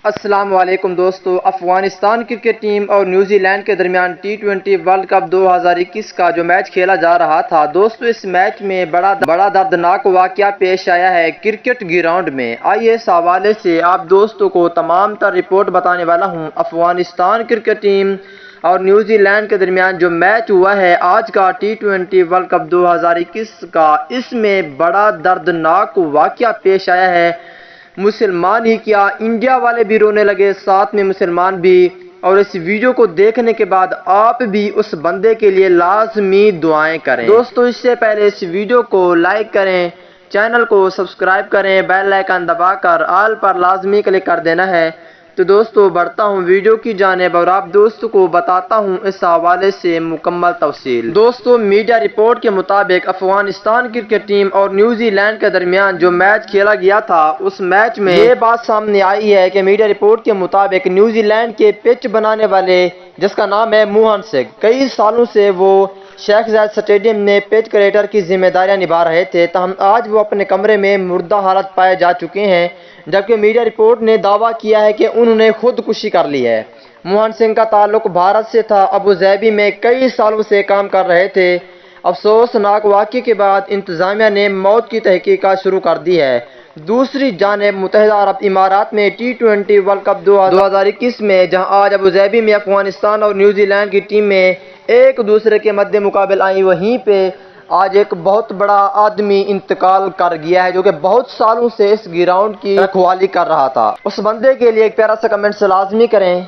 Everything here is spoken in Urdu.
السلام علیکم دوستو، افغانستان کرکٹ ٹیم اور نیوزی لینڈ کے درمیان ٹی20 ورلڈ کپ 2021 کا جو میچ کھیلا جا رہا تھا دوستو، اس میچ میں بڑا دردناک واقعہ پیش آیا ہے کرکٹ گراؤنڈ میں۔ آئیے اس حوالے سے آپ دوستوں کو تمام تر رپورٹ بتانے والا ہوں۔ افغانستان کرکٹ ٹیم اور نیوزی لینڈ کے درمیان جو میچ ہوا ہے آج کا ٹی20 ورلڈ کپ 2021 کا، اس میں بڑا دردناک واقعہ پیش آیا ہے۔ مسلمان ہی کیا، انڈیا والے بھی رونے لگے، ساتھ میں مسلمان بھی۔ اور اس ویڈیو کو دیکھنے کے بعد آپ بھی اس بندے کے لیے لازمی دعائیں کریں۔ دوستو، اس سے پہلے اس ویڈیو کو لائک کریں، چینل کو سبسکرائب کریں، بیل آئیکن دبا کر آل پر لازمی کلک کر دینا ہے۔ تو دوستو بڑھتا ہوں ویڈیو کی جانب اور آپ دوستوں کو بتاتا ہوں اس حوالے سے مکمل تفصیل۔ دوستو، میڈیا رپورٹ کے مطابق افغانستان کرکٹ ٹیم اور نیوزی لینڈ کے درمیان جو میچ کھیلا گیا تھا، اس میچ میں یہ بات سامنے آئی ہے کہ میڈیا رپورٹ کے مطابق نیوزی لینڈ کے پچ بنانے والے، جس کا نام ہے موہن سنگھ، کئی سالوں سے وہ شیخ زاید اسٹیڈیم میں پچ کریٹر کی ذمہ داریاں نبھا رہے تھے، تاہم آج وہ اپنے کمرے میں مردہ حالت پائے جا چکے ہیں، جبکہ میڈیا رپورٹ نے دعویٰ کیا ہے کہ انہوں نے خودکشی کر لی ہے۔ موہن سنگھ کا تعلق بھارت سے تھا، ابو ظہبی میں کئی سالوں سے کام کر رہے تھے۔ افسوسناک واقعے کے بعد انتظامیہ نے موت کی تحقیقات شروع کر دی ہے۔ دوسری جانب متحدہ عرب امارات میں ٹی20 ورلڈ کپ 2021 میں، جہاں آج ابو ظہبی میں افغانستان اور نیوزی لینڈ کی ٹیمیں ایک دوسرے کے مد مقابل آئیں، وہیں پہ آج ایک بہت بڑا آدمی انتقال کر گیا ہے جو کہ بہت سالوں سے اس گراؤنڈ کی رکھوالی کر رہا تھا۔ اس بندے کے لیے ایک پیارا سا کمنٹ لازمی کریں۔